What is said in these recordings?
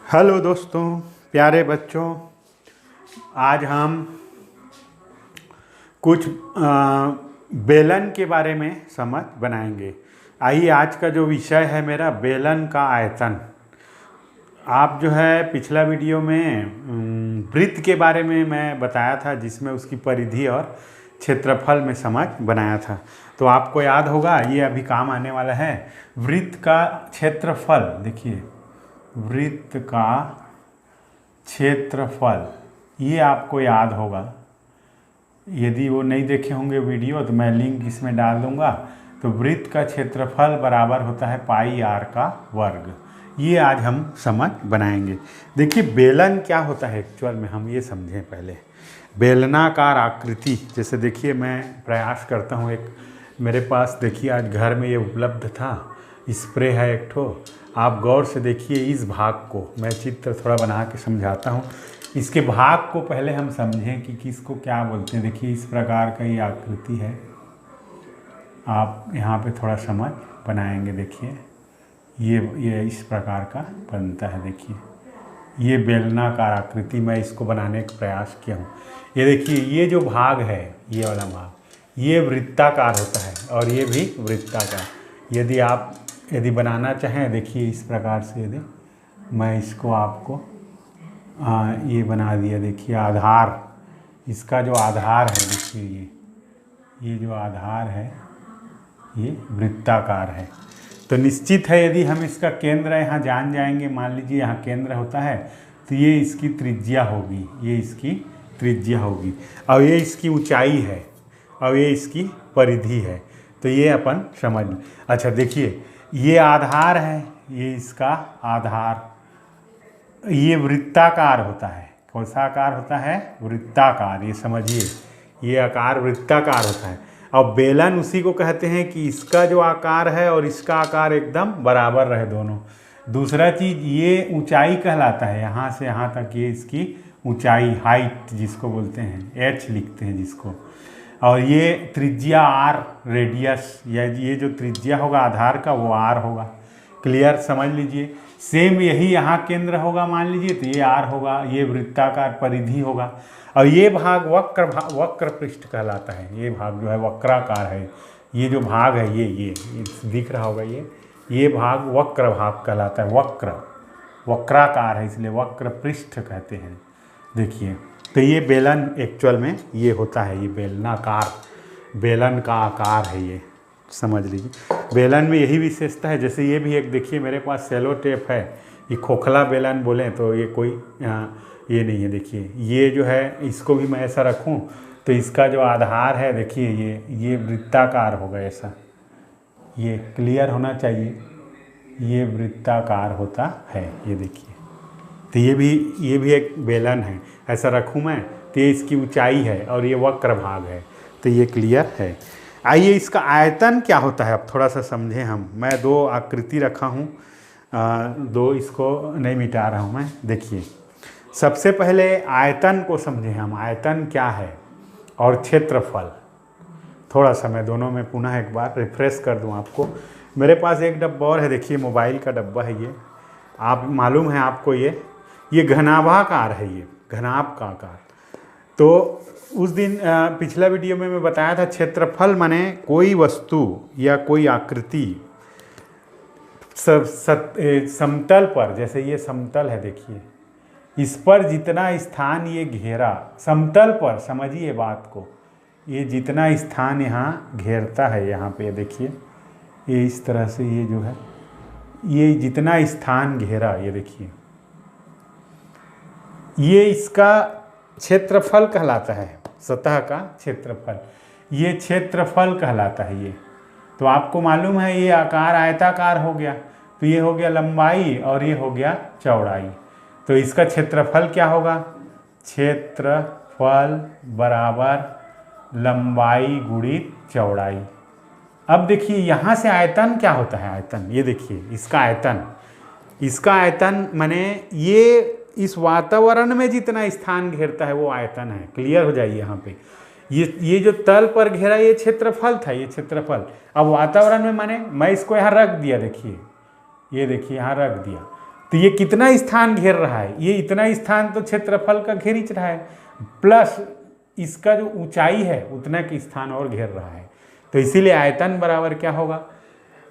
Hello दोस्तों, प्यारे बच्चों। आज हम कुछ बेलन के बारे में समझ बनाएंगे। आइए, आज का जो विषय है मेरा बेलन का आयतन। आप जो है पिछला वीडियो में वृत्त के बारे में मैं बताया था, जिसमें उसकी परिधि और क्षेत्रफल में समझ बनाया था। तो आपको याद होगा, ये अभी काम आने वाला है। वृत्त का क्षेत्रफल, देखिए वृत्त का क्षेत्रफल, ये आपको याद होगा। यदि वो नहीं देखे होंगे वीडियो तो मैं लिंक इसमें डाल दूंगा। तो वृत्त का क्षेत्रफल बराबर होता है पाई आर का वर्ग। ये आज हम समझ बनाएंगे। देखिए बेलन क्या होता है एक्चुअल में, हम ये समझें पहले। बेलनाकार आकृति, जैसे देखिए मैं प्रयास करता हूँ। एक मेरे पास देखिए आज घर में ये उपलब्ध था, स्प्रे है एक ठो। आप गौर से देखिए इस भाग को, मैं चित्र थोड़ा बना के समझाता हूँ। इसके भाग को पहले हम समझें कि किसको क्या बोलते हैं। देखिए इस प्रकार का ये आकृति है, आप यहाँ पे थोड़ा समझ बनाएंगे। देखिए ये इस प्रकार का बनता है। देखिए ये बेलनाकार आकृति, मैं इसको बनाने का प्रयास किया हूँ। ये देखिए ये जो भाग है, ये वाला भाग, ये वृत्ताकार होता है और ये भी वृत्ताकार। यदि बनाना चाहें, देखिए इस प्रकार से, यदि मैं इसको आपको ये बना दिया। देखिए आधार, इसका जो आधार है, देखिए ये जो आधार है ये वृत्ताकार है। तो निश्चित है यदि हम इसका केंद्र यहाँ जान जाएंगे, मान लीजिए यहाँ केंद्र होता है, तो ये इसकी त्रिज्या होगी, ये इसकी त्रिज्या होगी, और ये इसकी ऊंचाई है, और ये इसकी परिधि है। तो ये अपन समझ लें। अच्छा देखिए ये आधार है, ये इसका आधार, ये वृत्ताकार होता है। कौन सा आकार होता है? वृत्ताकार। ये समझिए, ये आकार वृत्ताकार होता है। और बेलन उसी को कहते हैं कि इसका जो आकार है और इसका आकार एकदम बराबर रहे दोनों। दूसरा चीज़, ये ऊंचाई कहलाता है। यहाँ से यहाँ तक ये इसकी ऊंचाई, हाइट जिसको बोलते हैं, एच लिखते हैं जिसको। और ये त्रिज्या आर, रेडियस, या ये जो त्रिज्या होगा आधार का वो आर होगा। क्लियर, समझ लीजिए। सेम यही यहाँ केंद्र होगा मान लीजिए, तो ये आर होगा, ये वृत्ताकार परिधि होगा। और ये भाग वक्र पृष्ठ कहलाता है। ये भाग जो है वक्राकार है। ये जो भाग है ये दिख रहा होगा, ये भाग वक्र भाग कहलाता है। वक्राकार है, इसलिए वक्र पृष्ठ कहते हैं। देखिए तो ये बेलन एक्चुअल में ये होता है, ये बेलनाकार, बेलन का आकार है ये, समझ लीजिए। बेलन में यही विशेषता है। जैसे ये भी एक देखिए मेरे पास सेलो टेप है, ये खोखला बेलन बोलें तो ये कोई ये नहीं है। देखिए ये जो है, इसको भी मैं ऐसा रखूं तो इसका जो आधार है, देखिए ये वृत्ताकार होगा ऐसा। ये क्लियर होना चाहिए, ये वृत्ताकार होता है, ये देखिए। तो ये भी एक बेलन है, ऐसा रखूं मैं तो ये इसकी ऊंचाई है और ये वक्र भाग है। तो ये क्लियर है। आइए इसका आयतन क्या होता है अब थोड़ा सा समझें हम। मैं दो आकृति रखा हूँ, दो, इसको नहीं मिटा रहा हूँ मैं। देखिए सबसे पहले आयतन को समझें हम, आयतन क्या है और क्षेत्रफल। थोड़ा सा मैं दोनों में पुनः एक बार रिफ्रेश कर दूँ आपको। मेरे पास एक डब्बा और है, देखिए मोबाइल का डब्बा है ये, आप मालूम है आपको, ये घनाभाकार है, ये घनाभ का आकार। तो उस दिन पिछला वीडियो में मैं बताया था, क्षेत्रफल माने कोई वस्तु या कोई आकृति समतल पर, जैसे ये समतल है, देखिए इस पर जितना स्थान ये घेरा, समतल पर, समझिए बात को, ये जितना स्थान यहाँ घेरता है, यहाँ पे देखिए ये इस तरह से, ये जो है ये जितना स्थान घेरा, ये देखिए ये इसका क्षेत्रफल कहलाता है। सतह का क्षेत्रफल, ये क्षेत्रफल कहलाता है ये। तो आपको मालूम है ये आकार आयताकार हो गया, तो ये हो गया लंबाई और ये हो गया चौड़ाई। तो इसका क्षेत्रफल क्या होगा? क्षेत्रफल बराबर लंबाई गुणित चौड़ाई। अब देखिए यहाँ से आयतन क्या होता है? आयतन, ये देखिए इसका आयतन माने ये इस वातावरण में जितना स्थान घेरता है वो आयतन है। क्लियर हो जाइए यहाँ पे। ये जो तल पर घेरा ये क्षेत्रफल था, ये क्षेत्रफल। अब वातावरण में माने मैं इसको यहाँ रख दिया, देखिए ये देखिए यहाँ रख दिया, तो ये कितना स्थान घेर रहा है, ये इतना स्थान तो क्षेत्रफल का घेर ही रहा है, प्लस इसका जो ऊंचाई है उतना के स्थान और घेर रहा है। तो इसीलिए आयतन बराबर क्या होगा,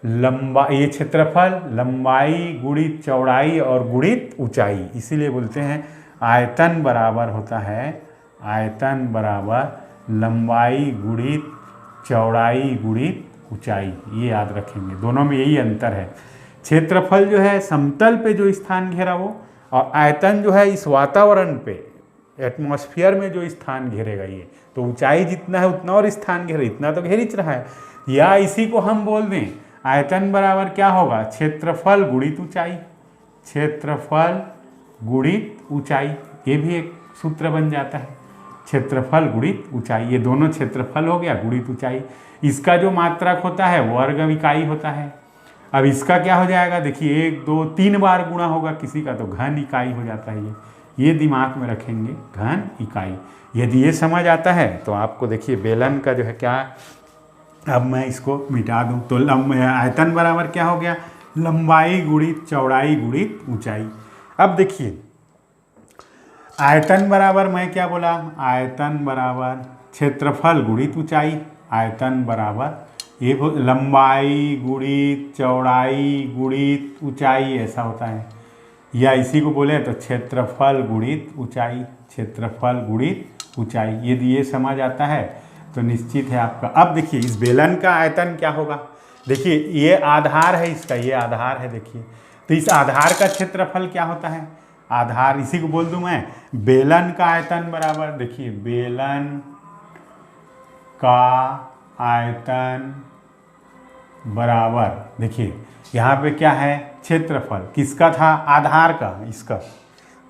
ये क्षेत्रफल लंबाई गुणित चौड़ाई और गुणित ऊंचाई, इसीलिए बोलते हैं आयतन बराबर होता है, आयतन बराबर लंबाई गुणित चौड़ाई गुणित ऊंचाई। ये याद रखेंगे, दोनों में यही अंतर है। क्षेत्रफल जो है समतल पे जो स्थान घेरा वो, और आयतन जो है इस वातावरण पे एटमॉस्फेयर में जो स्थान घेरेगा ये। तो ऊंचाई जितना है उतना और स्थान घेरे, इतना तो घेर ही रहा है। या इसी को हम बोल दें आयतन बराबर क्या होगा, क्षेत्रफल गुणित ऊंचाई, क्षेत्रफल गुणित ऊंचाई, ये भी एक सूत्र बन जाता है, क्षेत्रफल गुणित ऊंचाई। ये दोनों क्षेत्रफल हो गया गुणित ऊंचाई। इसका जो मात्रक होता है वर्ग इकाई होता है। अब इसका क्या हो जाएगा, देखिए 1 2 3 बार गुणा होगा किसी का तो घन इकाई हो जाता है। ये दिमाग में रखेंगे, घन इकाई। यदि ये समझ आता है तो आपको देखिए बेलन का जो है क्या, अब मैं इसको मिटा दूं तो आयतन बराबर क्या हो गया, लंबाई गुणित चौड़ाई गुणित ऊंचाई। अब देखिए आयतन बराबर मैं क्या बोला, आयतन बराबर क्षेत्रफल गुणित ऊंचाई, आयतन बराबर ये लंबाई गुणित चौड़ाई गुणित ऊंचाई ऐसा होता है। या इसी को बोले तो क्षेत्रफल गुणित ऊंचाई, क्षेत्रफल गुणित ऊंचाई। यदि ये समझ आता है तो निश्चित है आपका। अब देखिए इस बेलन का आयतन क्या होगा, देखिए ये आधार है इसका, ये आधार है देखिए, तो इस आधार का क्षेत्रफल क्या होता है, आधार, इसी को बोल दूं मैं बेलन का आयतन बराबर, देखिए बेलन का आयतन बराबर, देखिए यहाँ पे क्या है क्षेत्रफल, किसका था, आधार का, इसका।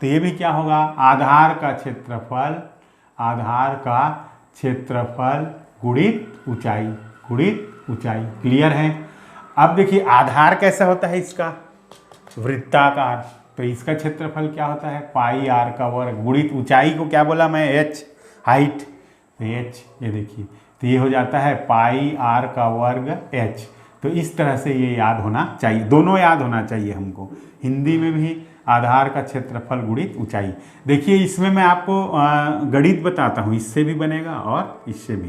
तो ये भी क्या होगा, आधार का क्षेत्रफल, आधार का क्षेत्रफल गुणित ऊंचाई, गुणित ऊंचाई। क्लियर है। अब देखिए आधार कैसा होता है इसका, वृत्ताकार, तो इसका क्षेत्रफल क्या होता है पाई आर का वर्ग, गुणित ऊंचाई को क्या बोला मैं, एच, हाइट, तो एच, ये देखिए तो ये हो जाता है पाई आर का वर्ग एच। तो इस तरह से ये याद होना चाहिए, दोनों याद होना चाहिए हमको, हिंदी में भी आधार का क्षेत्रफल गुणित ऊंचाई। देखिए इसमें मैं आपको गणित बताता हूँ, इससे भी बनेगा और इससे भी।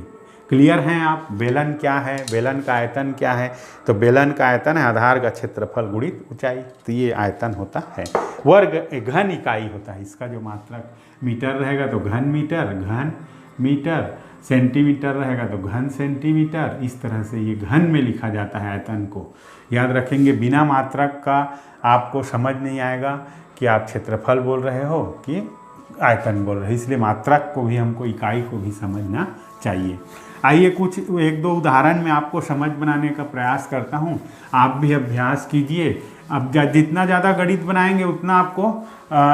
क्लियर हैं आप, बेलन क्या है, बेलन का आयतन क्या है, तो बेलन का आयतन है आधार का क्षेत्रफल गुणित ऊंचाई, तो ये आयतन होता है। वर्ग घन इकाई होता है, इसका जो मात्रक मीटर रहेगा तो घन मीटर, घन मीटर, सेंटीमीटर रहेगा तो घन सेंटीमीटर, इस तरह से ये घन में लिखा जाता है आयतन को। याद रखेंगे, बिना मात्रक का आपको समझ नहीं आएगा कि आप क्षेत्रफल बोल रहे हो कि आयतन बोल रहे हो, इसलिए मात्रक को भी हमको, इकाई को भी समझना चाहिए। आइए कुछ 1-2 उदाहरण में आपको समझ बनाने का प्रयास करता हूँ, आप भी अभ्यास कीजिए। अब जितना ज़्यादा गणित बनाएंगे उतना आपको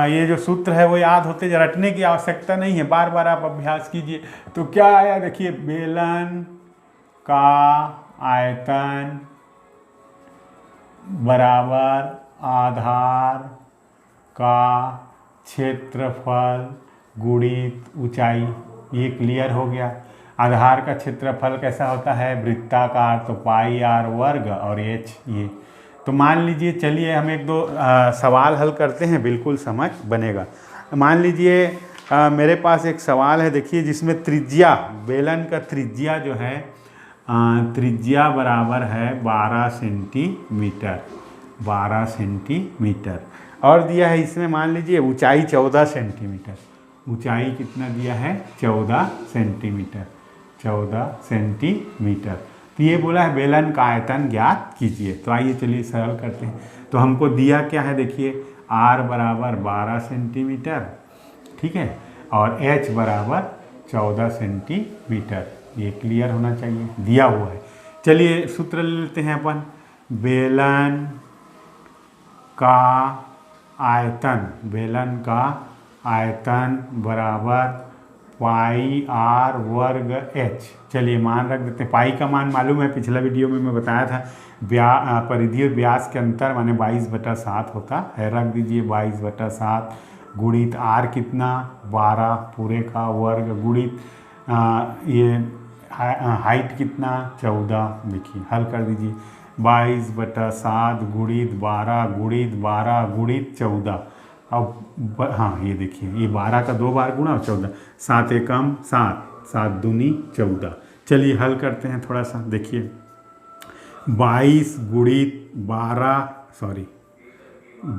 ये जो सूत्र है वो याद होते, रटने की आवश्यकता नहीं है, बार बार आप अभ्यास कीजिए। तो क्या आया, देखिए बेलन का आयतन बराबर आधार का क्षेत्रफल गुणित ऊंचाई, ये क्लियर हो गया। आधार का क्षेत्रफल कैसा होता है, वृत्ताकार, तो पाई आर वर्ग और एच, ये। तो मान लीजिए, चलिए हम 1-2 सवाल हल करते हैं, बिल्कुल समझ बनेगा। मान लीजिए मेरे पास एक सवाल है, देखिए जिसमें त्रिज्या, बेलन का त्रिज्या जो है, त्रिज्या बराबर है 12 सेंटीमीटर, 12 सेंटीमीटर, और दिया है इसमें मान लीजिए ऊंचाई 14 सेंटीमीटर, ऊंचाई कितना दिया है 14 सेंटीमीटर, 14 सेंटीमीटर। तो ये बोला है बेलन का आयतन ज्ञात कीजिए। तो आइए चलिए सरल करते हैं। तो हमको दिया क्या है, देखिए r बराबर 12 सेंटीमीटर, ठीक है, और h बराबर 14 सेंटीमीटर, ये क्लियर होना चाहिए, दिया हुआ है। चलिए सूत्र ले लेते हैं अपन, बेलन का आयतन, बेलन का आयतन बराबर पाई आर वर्ग एच। चलिए मान रख देते हैं, पाई का मान मालूम है, पिछला वीडियो में मैं बताया था, परिधि और व्यास के अंतर माने 22/7 होता है, रख दीजिए 22/7 गुणित आर कितना 12 पूरे का वर्ग गुणित ये हाइट कितना 14, देखिए हल कर दीजिए, 22/7 गुणित 12 गुणित 12 गुणित 14। अब हाँ ये देखिए, ये 12 का 2 बार गुणा और 14, 7 एकम 7, 7 दूनी 14। चलिए हल करते हैं थोड़ा सा। देखिए 22 गुणित 12 सॉरी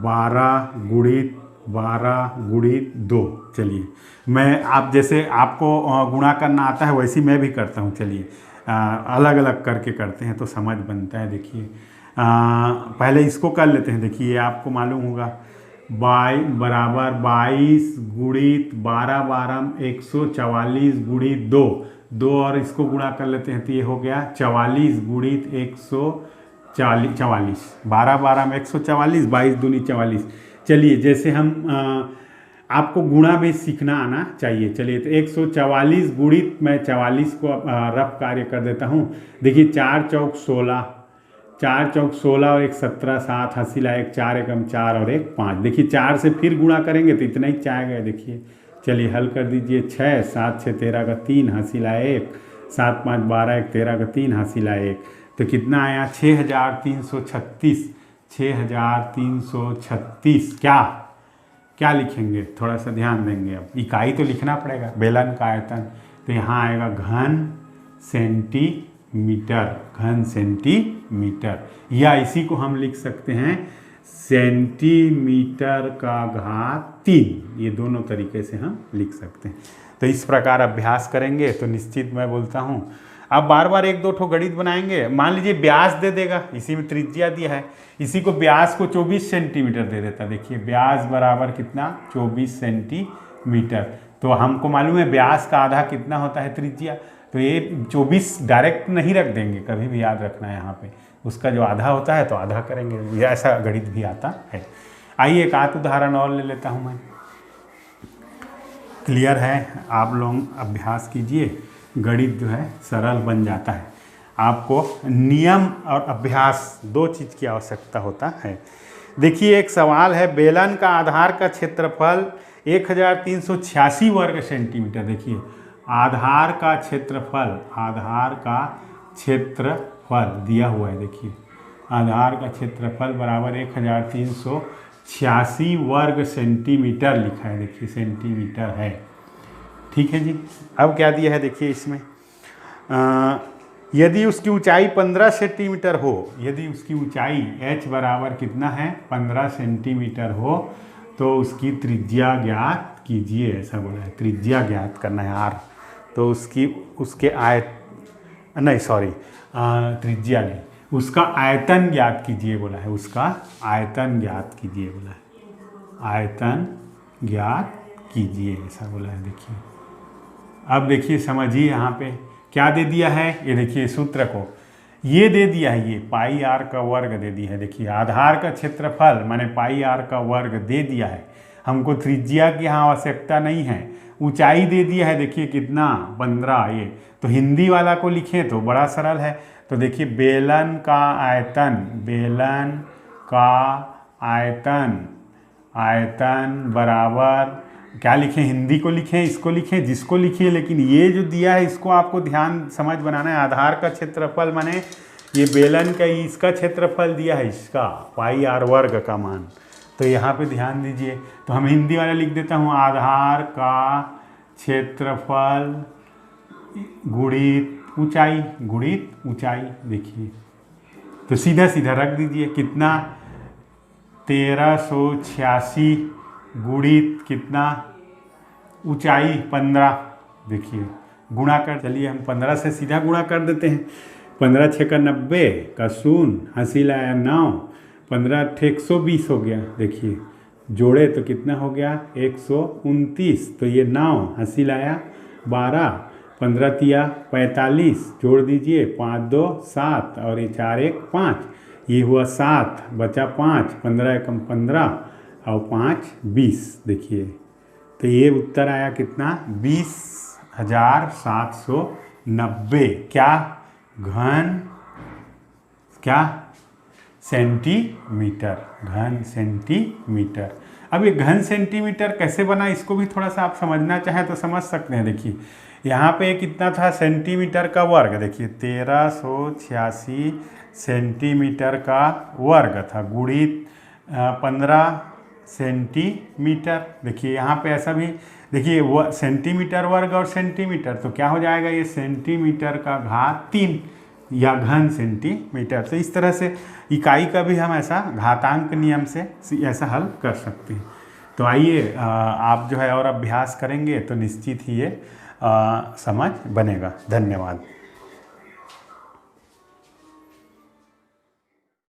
12 गुणित 12 गुणित 2। चलिए मैं आप जैसे आपको गुणा करना आता है वैसे मैं भी करता हूँ। चलिए अलग अलग करके करते हैं तो समझ बनता है। देखिए पहले इसको कर लेते हैं। देखिए आपको मालूम होगा बराबर 22 गुणित 12 12 144 गुणित 2, 2 और इसको गुणा कर लेते हैं तो ये हो गया 44 गुणित 144, 12 12 में 144, 22 दूनी 44। चलिए जैसे हम आपको गुणा भी सीखना आना चाहिए। चलिए तो 144 गुणित मैं 44 को रफ कार्य कर देता हूँ। देखिए 4 चौक 16, 4 चौक 16 और 1 17, 7 हंसी ला 1 4 एकम 4 और 1 5। देखिए 4 से फिर गुणा करेंगे तो इतना ही चाह गए। देखिए चलिए हल कर दीजिए। 6 7 6 13 का 3 हंसी ला 1, 7 5 12 1 13 का 3 हंसी ला 1। तो कितना आया 6336। 6336 क्या लिखेंगे, थोड़ा सा ध्यान देंगे। अब इकाई तो लिखना पड़ेगा, बेलन का आयतन। तो यहाँ आएगा घन सेंटीमीटर, घन सेंटीमीटर, या इसी को हम लिख सकते हैं सेंटीमीटर का घात 3। ये दोनों तरीके से हम लिख सकते हैं। तो इस प्रकार अभ्यास करेंगे तो निश्चित मैं बोलता हूँ। अब बार बार 1 2 ठो गणित बनाएंगे। मान लीजिए व्यास दे देगा, इसी में त्रिज्या दिया है, इसी को व्यास को 24 सेंटीमीटर दे देता। देखिए व्यास बराबर कितना 24 सेंटीमीटर। तो हमको मालूम है व्यास का आधा कितना होता है त्रिज्या। तो ये 24 डायरेक्ट नहीं रख देंगे, कभी भी याद रखना है यहाँ पे उसका जो आधा होता है तो आधा करेंगे। ऐसा गणित भी आता है। आइए एक आध उदाहरण और ले लेता हूँ मैं। क्लियर है, आप लोग अभ्यास कीजिए, गणित जो है सरल बन जाता है। आपको नियम और अभ्यास दो चीज़ की आवश्यकता होता है। देखिए एक सवाल है, बेलन का आधार का क्षेत्रफल 1386 वर्ग सेंटीमीटर। देखिए आधार का क्षेत्रफल दिया हुआ है। देखिए आधार का क्षेत्रफल बराबर 1386 वर्ग सेंटीमीटर लिखा है। देखिए सेंटीमीटर है, ठीक है जी। अब क्या दिया है देखिए इसमें, यदि उसकी ऊंचाई 15 सेंटीमीटर हो, यदि उसकी ऊंचाई h बराबर कितना है 15 सेंटीमीटर हो, तो उसकी त्रिज्या ज्ञात कीजिए, ऐसा बोला है। त्रिज्या ज्ञात करना है r। तो उसके त्रिज्या नहीं, उसका आयतन ज्ञात कीजिए बोला है। उसका आयतन ज्ञात कीजिए बोला है, आयतन ज्ञात कीजिए ऐसा बोला है। देखिए अब देखिए समझिए यहाँ पे क्या दे दिया है। ये देखिए सूत्र को ये दे दिया है, ये पाई आर का वर्ग दे दिया है। देखिए आधार का क्षेत्रफल माने पाई आर का वर्ग दे दिया है। हमको त्रिज्या की यहाँ आवश्यकता नहीं है। ऊंचाई दे दिया है, देखिए कितना 15। ये तो हिंदी वाला को लिखें तो बड़ा सरल है। तो देखिए बेलन का आयतन बराबर क्या लिखें, हिंदी को लिखें, इसको लिखें, जिसको लिखिए, लेकिन ये जो दिया है इसको आपको ध्यान समझ बनाना है। आधार का क्षेत्रफल माने ये बेलन का इसका क्षेत्रफल दिया है, इसका पाई आर वर्ग का मान। तो यहाँ पे ध्यान दीजिए। तो हम हिंदी वाला लिख देता हूँ, आधार का क्षेत्रफल गुणित ऊंचाई। देखिए तो सीधा सीधा रख दीजिए, कितना 1386 गुणित कितना ऊंचाई 15। देखिए गुणा कर, चलिए हम 15 से सीधा गुणा कर देते हैं। 15 6 का 90 का 0 हंसी लाया 9, 15 8 120 हो गया। देखिए जोड़े तो कितना हो गया 129। तो ये 9 हंसी लाया 12, 15 तिया 45, जोड़ दीजिए 5 2 7 और ये 4 1 5, ये हुआ 7 बचा 5, 15 एकम 15 और 5 20। देखिए तो ये उत्तर आया कितना 20,790 घन सेंटीमीटर। अब ये घन सेंटीमीटर कैसे बना, इसको भी थोड़ा सा आप समझना चाहें तो समझ सकते हैं। देखिए यहाँ पे कितना था सेंटीमीटर का वर्ग, देखिए 1386 सेंटीमीटर का वर्ग था गुणित 15 सेंटीमीटर। देखिए यहाँ पे ऐसा भी, देखिए वो सेंटीमीटर वर्ग और सेंटीमीटर, तो क्या हो जाएगा ये सेंटीमीटर का घात 3 या घन सेंटीमीटर। तो इस तरह से इकाई का भी हम ऐसा घातांक नियम से ऐसा हल कर सकते हैं। तो आइए आप जो है और अभ्यास करेंगे तो निश्चित ही ये समझ बनेगा। धन्यवाद।